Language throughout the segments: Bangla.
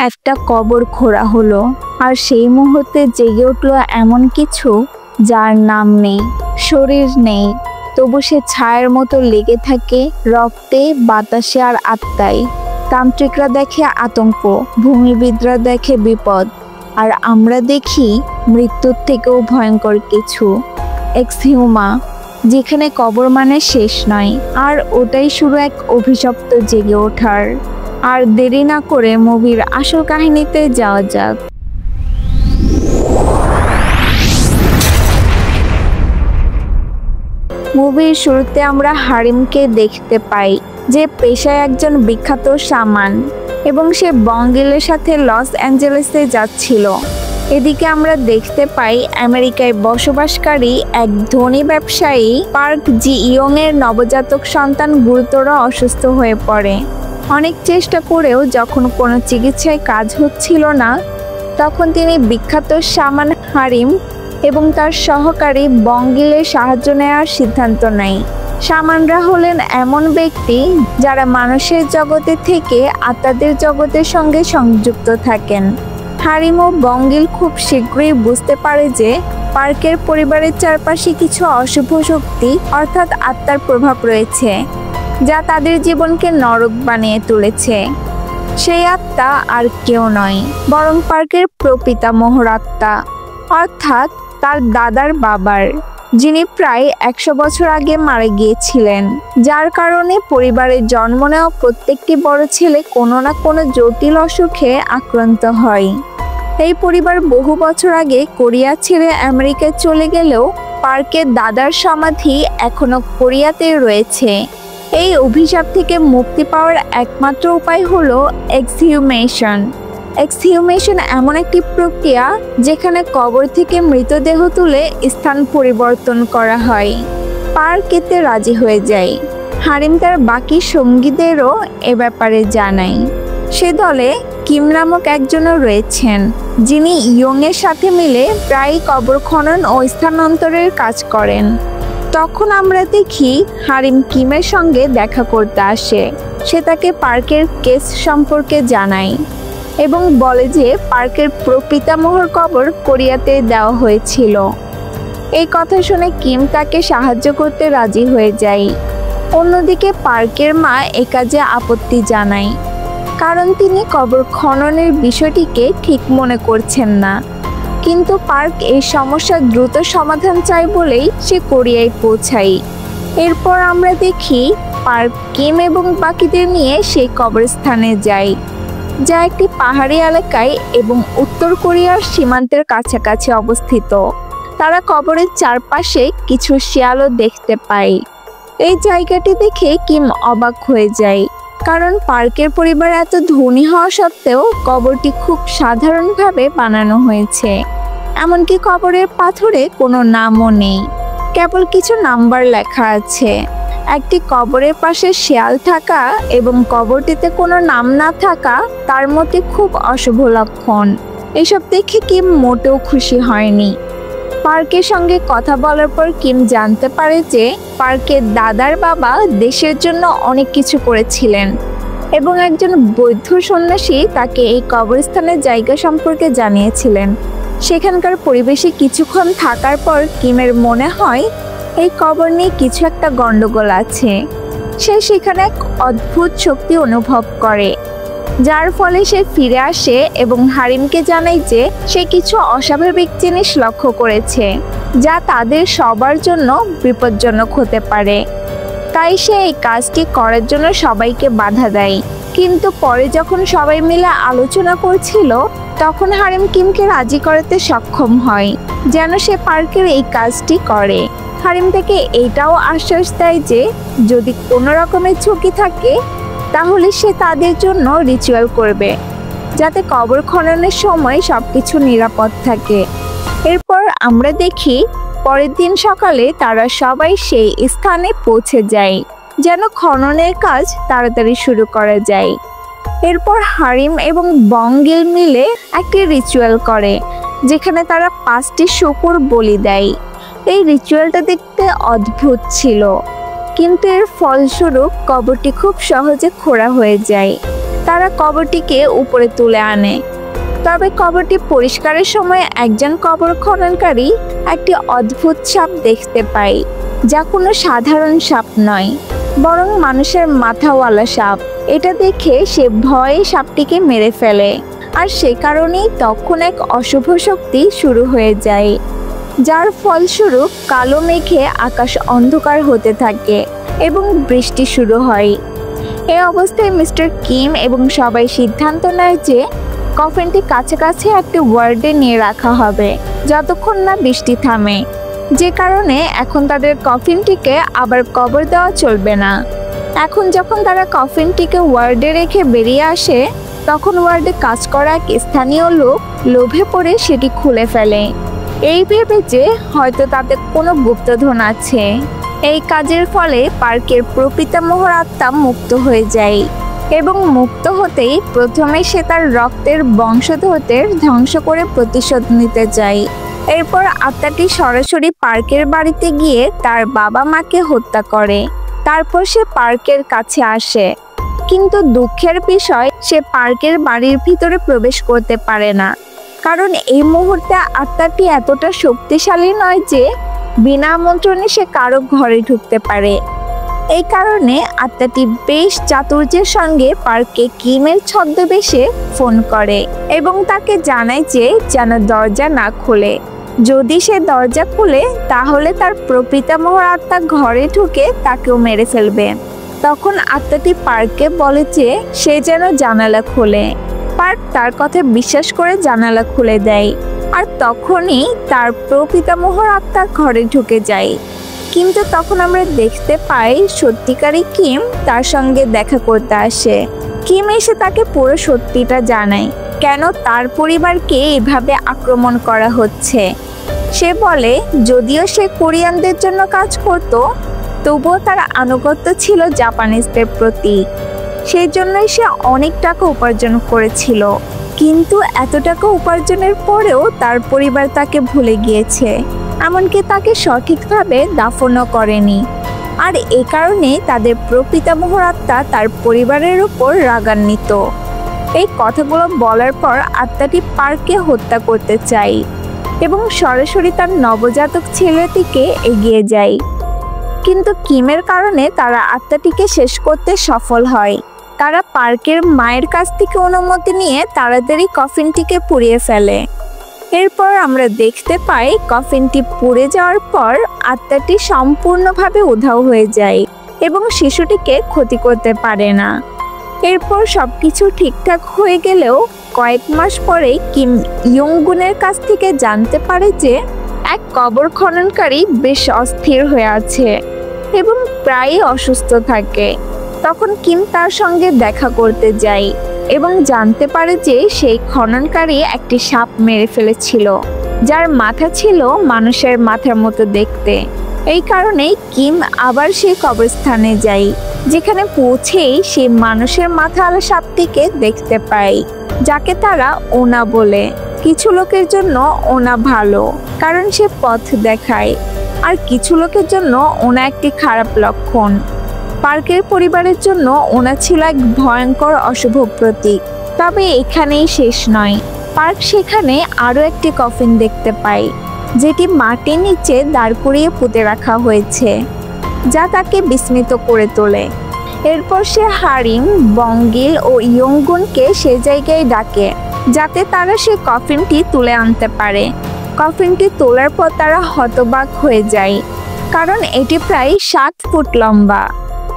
একটা কবর খোঁড়া হলো, আর সেই মুহূর্তে জেগে উঠল এমন কিছু যার নাম নেই, শরীর নেই, তবু সে ছায়ার মতো লেগে থাকে রক্তে, বাতাসে আর আত্মায়। তান্ত্রিকরা দেখে আতঙ্ক, ভূমিবিদরা দেখে বিপদ, আর আমরা দেখি মৃত্যুর থেকেও ভয়ঙ্কর কিছু, এক্সহিউমা, যেখানে কবর মানে শেষ নয়, আর ওটাই শুরু এক অভিশপ্ত জেগে ওঠার। আর দেরি না করে মুভির আসল কাহিনীতে যাওয়া যাক। মুভির শুরুতে আমরা হারিমকে দেখতে পাই, যে পেশায় একজন বিখ্যাত শামান, এবং সে বঙ্গিলের সাথে লস অ্যাঞ্জেলেসে যাচ্ছিল। এদিকে আমরা দেখতে পাই আমেরিকায় বসবাসকারী এক ধনী ব্যবসায়ী পার্ক জি ইয়ং এর নবজাতক সন্তান গুরুতর অসুস্থ হয়ে পড়ে। অনেক চেষ্টা করেও যখন কোনো চিকিৎসায় কাজ হচ্ছিল না, তখন তিনি বিখ্যাত শামান হারিম এবং তার সহকারী বঙ্গিলের সাহায্য নেওয়ার সিদ্ধান্ত নেয়। শামানরা হলেন এমন ব্যক্তি যারা মানুষের জগতে থেকে আত্মাদের জগতের সঙ্গে সংযুক্ত থাকেন। হারিম ও বঙ্গিল খুব শীঘ্রই বুঝতে পারে যে পার্কের পরিবারের চারপাশে কিছু অশুভ শক্তি অর্থাৎ আত্মার প্রভাব রয়েছে, যা তাদের জীবনকে নরক বানিয়ে তুলেছে। সেই আত্মা আর কেউ নয়, বরং পার্কের প্রপিতামহর আত্মা, অর্থাৎ তার দাদার বাবার, যিনি প্রায় 100 বছর আগে মারা গিয়েছিলেন, যার কারণে পরিবারের জন্ম নেওয়া প্রত্যেকটি বড় ছেলে কোনো না কোনো জটিল অসুখে আক্রান্ত হয়। এই পরিবার বহু বছর আগে কোরিয়া ছেড়ে আমেরিকায় চলে গেলেও পার্কের দাদার সমাধি এখনো কোরিয়াতে রয়েছে। এই অভিশাপ থেকে মুক্তি পাওয়ার একমাত্র উপায় হলো এক্সহিউমেশন। এক্সহিউমেশন এমন একটি প্রক্রিয়া যেখানে কবর থেকে মৃতদেহ তুলে স্থান পরিবর্তন করা হয়। পার্ক এতে রাজি হয়ে যায়। হারিম তার বাকি সঙ্গীদেরও এ ব্যাপারে জানায়। সে দলে কিম নামক একজনও রয়েছেন, যিনি ইয়ং এর সাথে মিলে প্রায় কবর খনন ও স্থানান্তরের কাজ করেন। তখন আমরা দেখি হারিম কিমের সঙ্গে দেখা করতে আসে। সে তাকে পার্কের কেস সম্পর্কে জানায় এবং বলে যে পার্কের প্রপিতামহর কবর কোরিয়াতে দেওয়া হয়েছিল। এই কথা শুনে কিম তাকে সাহায্য করতে রাজি হয়ে যায়। অন্যদিকে পার্কের মা এ কাজে আপত্তি জানায়, কারণ তিনি কবর খননের বিষয়টিকে ঠিক মনে করছেন না। কিন্তু পার্ক এই সমস্যার দ্রুত সমাধান চায় বলেই সে কোরিয়ায় পৌঁছায়। এরপর আমরা দেখি পার্ক কিম এবং বাকিদের নিয়ে সেই কবরস্থানে যায়, যা একটি পাহাড়ি এলাকায় এবং উত্তর কোরিয়ার সীমান্তের কাছাকাছি অবস্থিত। তারা কবরের চারপাশে কিছু শিয়ালও দেখতে পায়। এই জায়গাটি দেখে কিম অবাক হয়ে যায়, কারণ পার্কের পরিবার এত ধনী হওয়া সত্ত্বেও কবরটি খুব সাধারণভাবে বানানো হয়েছে। এমনকি কবরের পাথরে কোনো নামও নেই, কেবল কিছু নাম্বার লেখা আছে। একটি কবরের পাশে শিয়াল থাকা এবং কবরটিতে কোনো নাম না থাকা তার মতে খুব অশুভ লক্ষণ। এসব দেখে কিম মোটেও খুশি হয়নি। পার্কের সঙ্গে কথা বলার পর কিম জানতে পারে যে পার্কের দাদার বাবা দেশের জন্য অনেক কিছু করেছিলেন এবং একজন বৌদ্ধ সন্ন্যাসী তাকে এই কবরস্থানের জায়গা সম্পর্কে জানিয়েছিলেন। সেখানকার পরিবেশে কিছুক্ষণ থাকার পর কিমের মনে হয় এই কবর নিয়ে কিছু একটা গন্ডগোল আছে। সে সেখানে এক অদ্ভুত শক্তি অনুভব করে, যার ফলে সে ফিরে আসে এবং হারিমকে জানায় যে সে কিছু অস্বাভাবিক জিনিস লক্ষ্য করেছে, যা তাদের সবার জন্য বিপজ্জনক হতে পারে। তাই সে এই কাজটি করার জন্য সবাইকে বাধা দেয়। কিন্তু পরে যখন সবাই মিলে আলোচনা করছিল, তখন হারিম কিমকে রাজি করাতে সক্ষম হয় যেন সে পার্কের এই কাজটি করে। হারিম থেকে এটাও আশ্বাস দেয় যে যদি কোনো রকমের ঝুঁকি থাকে তাহলে সে তাদের জন্য রিচুয়াল করবে, যাতে কবর খননের সময় সবকিছু নিরাপদ থাকে। এরপর আমরা দেখি পরের দিন সকালে তারা সবাই সেই স্থানে পৌঁছে যায় যেন খননের কাজ তাড়াতাড়ি শুরু করা যায়। এরপর হারিম এবং বঙ্গিল মিলে একটি রিচুয়াল করে, যেখানে তারা 5টি শূকর বলি দেয়। এই রিচুয়ালটা দেখতে অদ্ভুত ছিল, কিন্তু এর ফলস্বরূপ কবরটি খুব সহজে খোঁড়া হয়ে যায় তারা কবরটিকে উপরে তুলে আনে। তবে কবরটি পরিষ্কারের সময় একজন কবর খননকারী একটি অদ্ভুত সাপ দেখতে পায়, যা কোনো সাধারণ সাপ নয়, বরং মানুষের মাথাওয়ালা সাপ। এটা দেখে সে ভয়ে সাপটিকে মেরে ফেলে, আর সে কারণেই তখন এক অশুভ শক্তি শুরু হয়ে যায়, যার ফলস্বরূপ কালো মেঘে আকাশ অন্ধকার হতে থাকে এবং বৃষ্টি শুরু হয়। এই অবস্থায় মিস্টার কিম এবং সবাই সিদ্ধান্ত নেয় যে কফিনটি কাছাকাছি একটি ওয়ার্ডে নিয়ে রাখা হবে যতক্ষণ না বৃষ্টি থামে, যে কারণে এখন তাদের কফিনটিকে আবার কবর দেওয়া চলবে না। এখন যখন তারা কফিনটিকে ওয়ার্ডে রেখে বেরিয়ে আসে, তখন ওয়ার্ডে কাজ করা এক স্থানীয় লোক লোভে পড়ে সেটি খুলে ফেলে, এই ভেবে যে হয়তো তাতে কোনো গুপ্তধন আছে। এই কাজের ফলে পার্কের প্রপিতামহর আত্মা মুক্ত হয়ে যায় এবং মুক্ত হতেই প্রথমে সে তার রক্তের বংশধরদের ধ্বংস করে প্রতিশোধ নিতে যায়। এরপর আত্মাটি সরাসরি পার্কের বাড়িতে গিয়ে তার বাবা মাকে হত্যা করে। তারপর সে পার্কের কাছে আসে, কিন্তু দুঃখের বিষয় সে পার্কের বাড়ির ভিতরে প্রবেশ করতে পারে না, কারণ এই মুহূর্তে আত্মাটি এতটা শক্তিশালী নয় যে বিনা আমন্ত্রণে সে কারো ঘরে ঢুকতে পারে। এই কারণে আত্মাটি বেশ চাতুর্যের সঙ্গে পার্কে কিমের ছদ্মবেশে ফোন করে এবং তাকে জানায় যে যেন দরজা না খোলে। যদি সে দরজা খুলে তাহলে তার প্রপিতামহর আত্মা ঘরে ঢুকে তাকেও মেরে ফেলবে। তখন আত্মাটি পার্ককে বলে যে সে যেন জানালা খোলে। পার্ক তার কথা বিশ্বাস করে জানালা খুলে দেয়, আর তখনই তার প্রপিতামহর আত্মা ঘরে ঢুকে যায়। কিন্তু তখন আমরা দেখতে পাই সত্যিকারী কিম তার সঙ্গে দেখা করতে আসে। কিম এসে তাকে পুরো সত্যিটা জানায়, কেন তার পরিবারকে এভাবে আক্রমণ করা হচ্ছে। সে বলে যদিও সে কোরিয়ানদের জন্য কাজ করত, তবুও তার আনুগত্য ছিল জাপানিজদের প্রতি। সেই জন্যই সে অনেক টাকা উপার্জন করেছিল, কিন্তু এত টাকা উপার্জনের পরেও তার পরিবার তাকে ভুলে গিয়েছে, এমনকি তাকে সঠিকভাবে দাফনও করেনি। আর এ কারণে তাদের প্রপিতামহর আত্মা তার পরিবারের উপর রাগান্বিত। এই কথাগুলো বলার পর আত্মাটি পার্ককে হত্যা করতে চায় এবং সরাসরি তার নবজাতক ছেলেটিকে এগিয়ে যায়। কিন্তু কিমের কারণে তারা আত্মাটিকে শেষ করতে সফল হয়। তারা পার্কের মায়ের কাছ থেকে অনুমতি নিয়ে তাড়াতাড়ি কফিনটিকে পুড়িয়ে ফেলে। এরপর আমরা দেখতে পাই কফিনটি পুড়ে যাওয়ার পর আত্মাটি সম্পূর্ণভাবে উধাও হয়ে যায় এবং শিশুটিকে ক্ষতি করতে পারে না। এরপর সবকিছু ঠিকঠাক হয়ে গেলেও কয়েক মাস পরে কিম ইয়ংগুনের কাছ থেকে জানতে পারে যে এক কবর খননকারী বেশ অস্থির হয়ে আছে এবং প্রায়ই অসুস্থ থাকে। তখন কিম তার সঙ্গে দেখা করতে যায় এবং জানতে পারে যে সেই খননকারী একটি সাপ মেরে ফেলেছিল, যার মাথা ছিল মানুষের মাথার মতো দেখতে। এই কারণে কিম আবার সেই কবরস্থানে যায়, যেখানে পৌঁছেই সে মানুষের মাথাওয়ালা সাপটিকে দেখতে পায়, যাকে তারা ওনা বলে। কিছু লোকের জন্য ওনা ভালো, কারণ সে পথ দেখায়, আর কিছু লোকের জন্য ওনা একটি খারাপ লক্ষণ। পার্কের পরিবারের জন্য ওনা ছিল এক ভয়ঙ্কর অশুভ প্রতীক। তবে এখানেই শেষ নয়, পার্ক সেখানে আরও একটি কফিন দেখতে পায়, যেটি মাটির নিচে দাঁড় করিয়ে পুঁতে রাখা হয়েছে, যা তাকে বিস্মিত করে তোলে। এরপর সে হারিম, বঙ্গিল ও ইয়ংগুনকে সে জায়গায় ডাকে, যাতে তারা সে কফিনটি তুলে আনতে পারে। কফিনটি তোলার পর তারা হতবাক হয়ে যায়, কারণ এটি প্রায় 7 ফুট লম্বা।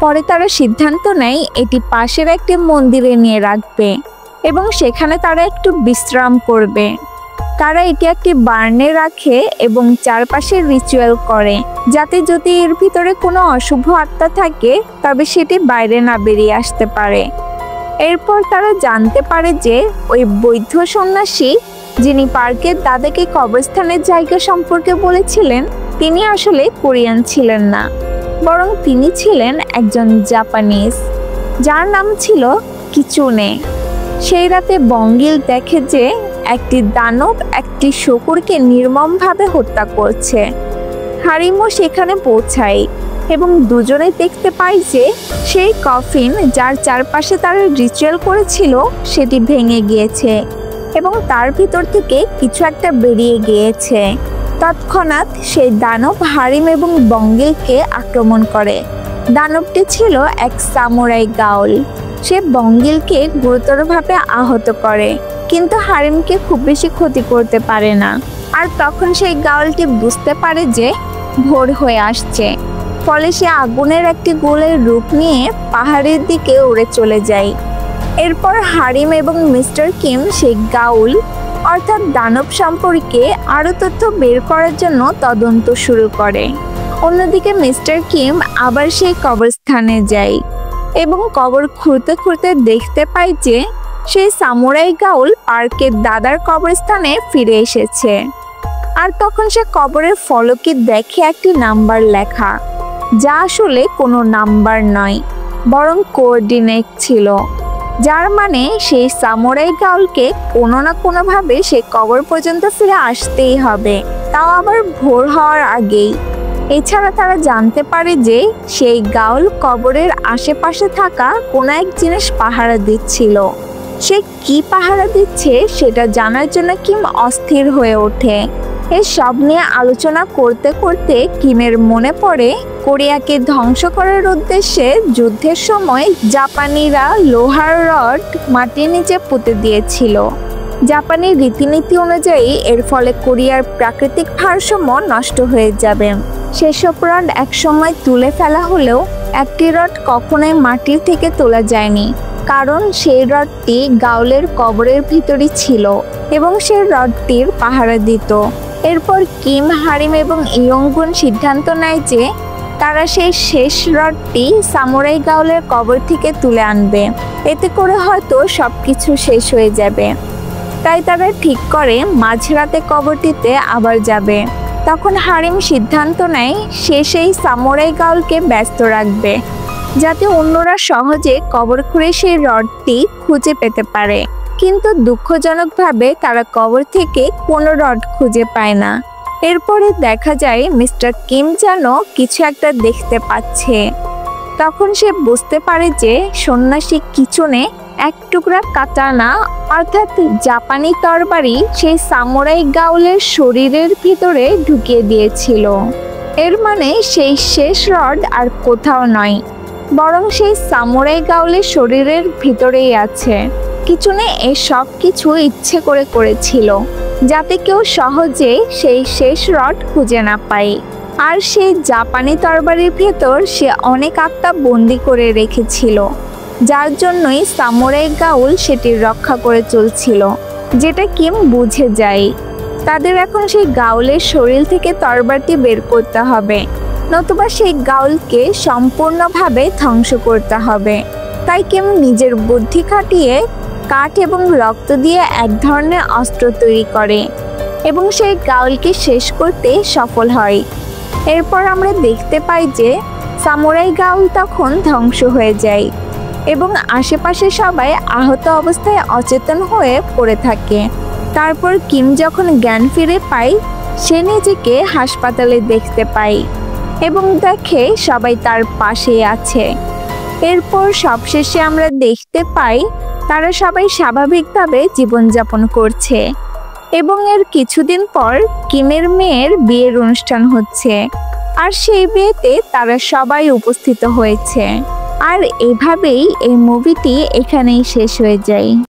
পরে তারা সিদ্ধান্ত নেয় এটি পাশের একটি মন্দিরে নিয়ে রাখবে এবং সেখানে তারা একটু বিশ্রাম করবে। তারা এটি একটি বার্নে রাখে এবং চারপাশে রিচুয়াল করে, যাতে যদি এর ভিতরে কোনো অশুভ আত্মা থাকে তবে সেটি বাইরে না বেরিয়ে আসতে পারে। এরপর তারা জানতে পারে যে ওই বৌদ্ধ সন্ন্যাসী যিনি পার্কের দাদাকে কবরস্থানের জায়গা সম্পর্কে বলেছিলেন, তিনি আসলে কোরিয়ান ছিলেন না, বরং তিনি ছিলেন একজন জাপানিজ, যার নাম ছিল কিচুনে। সেই রাতে বঙ্গিল দেখে যে একটি দানব একটি শকুরকে নির্মমভাবে হত্যা করছে। হারিমও সেখানে পৌঁছায় এবং দুজনেই দেখতে পায় যে সেই কফিন যার চারপাশে তারা রিচুয়াল করেছিল সেটি ভেঙে গিয়েছে এবং তার ভিতর থেকে কিছু একটা বেরিয়ে গিয়েছে। তৎক্ষণাৎ সেই দানব হারিম এবং বঙ্গিলকে আক্রমণ করে। দানবটি ছিল এক সামুরাই গাউল। সে বঙ্গিলকে গুরুতরভাবে আহত করে, কিন্তু হারিমকে খুব বেশি ক্ষতি করতে পারে না। আর তখন সেই গাউলটি বুঝতে পারে যে ভোর হয়ে আসছে, ফলে সে আগুনের একটি গোলের রূপ নিয়ে পাহাড়ের দিকে উড়ে চলে যায়। এরপর হারিম এবং মিস্টার কিম সেই গাউল অর্থাৎ দানব সম্পর্কে আরও তথ্য বের করার জন্য তদন্ত শুরু করে। অন্যদিকে মিস্টার কিম আবার সেই কবরস্থানে যায় এবং কবর খুঁড়তে খুঁড়তে দেখতে পায় যে সেই সামুরাই গাউল পার্কের দাদার কবরস্থানে ফিরে এসেছে। আর তখন সে কবরের ফলকে দেখে একটি নাম্বার লেখা, যা আসলে কোনো নাম্বার নয়, বরং কোঅর্ডিনেট ছিল, যার মানে সেই সামুরাই গাউলকে কোনো না কোনোভাবে সেই কবর পর্যন্ত ফিরে আসতেই হবে, তাও আবার ভোর হওয়ার আগেই। এছাড়া তারা জানতে পারে যে সেই গাউল কবরের আশেপাশে থাকা কোনো এক জিনিস পাহারা দিচ্ছিল। সে কি পাহারা দিচ্ছে সেটা জানার জন্য কিম অস্থির হয়ে ওঠে। এই সব নিয়ে আলোচনা করতে করতে কিমের মনে পড়ে কোরিয়াকে ধ্বংস করার উদ্দেশ্যে যুদ্ধের সময় জাপানিরা লোহার রড মাটির নিচে পুঁতে দিয়েছিল। জাপানি রীতিনীতি অনুযায়ী এর ফলে কোরিয়ার প্রাকৃতিক ভারসাম্য নষ্ট হয়ে যাবে। সেসব রড একসময় তুলে ফেলা হলেও একটি রড কখনোই মাটির থেকে তোলা যায়নি, কারণ সেই রডটি গাউলের কবরের ভিতরই ছিল এবং সেই রডটির পাহারা দিত। এরপর কিম, হারিম এবং ইয়ংগুন সিদ্ধান্ত নেয় যে তারা সেই শেষ রডটি সামুরাই গাউলের কবর থেকে তুলে আনবে, এতে করে হয়তো সবকিছু শেষ হয়ে যাবে। তাই তারা ঠিক করে মাঝরাতে কবরটিতে আবার যাবে। তখন হারিম সিদ্ধান্ত নেয় সে সেই সামুরাই গাউলকে ব্যস্ত রাখবে, যাতে অন্যরা সহজে কবর খুঁড়ে সেই রডটি খুঁজে পেতে পারে। কিন্তু দুঃখজনকভাবে তারা কবর থেকে কোনো রড খুঁজে পায় না। এরপরে দেখা যায় মিস্টার কিম যেন কিছু একটা দেখতে পাচ্ছে। তখন সে বুঝতে পারে যে সন্ন্যাসী কিচুনে এক টুকরা কাটানা অর্থাৎ জাপানি তরবারি সেই সামুরাই গাউলের শরীরের ভিতরে ঢুকিয়ে দিয়েছিল। এর মানে সেই শেষ রড আর কোথাও নয়, বরং সেই সামুরাই গাউলের শরীরের ভিতরেই আছে। কিচুনে এই সব কিছু ইচ্ছে করে করেছিল, যাতে কেউ সহজে সেই শেষ রড খুঁজে না পায়। আর সেই জাপানি তরবারির ভেতর সে অনেক আত্মা বন্দি করে রেখেছিল, যার জন্যই সামুরাই গাউল সেটি রক্ষা করে চলছিল, যেটা কিম বুঝে যায়। তাদের এখন সেই গাউলের শরীর থেকে তরবারটি বের করতে হবে, নতুবা সেই গাউলকে সম্পূর্ণভাবে ধ্বংস করতে হবে। তাই কিম নিজের বুদ্ধি খাটিয়ে কাঠ এবং রক্ত দিয়ে এক ধরনের অস্ত্র তৈরি করে এবং সেই গাউলকে শেষ করতে সফল হয়। এরপর আমরা দেখতে পাই যে সামুরাই গাউল তখন ধ্বংস হয়ে যায় এবং আশেপাশে সবাই আহত অবস্থায় অচেতন হয়ে পড়ে থাকে। তারপর কিম যখন জ্ঞান ফিরে পায়, সে নিজেকে হাসপাতালে দেখতে পায় এবং দেখে সবাই তার পাশে আছে। এরপর সবশেষে আমরা দেখতে পাই তারা সবাই স্বাভাবিকভাবে জীবনযাপন করছে এবং এর কিছুদিন পর কিমের মেয়ের বিয়ের অনুষ্ঠান হচ্ছে, আর সেই বিয়েতে তারা সবাই উপস্থিত হয়েছে। আর এভাবেই এই মুভিটি এখানেই শেষ হয়ে যায়।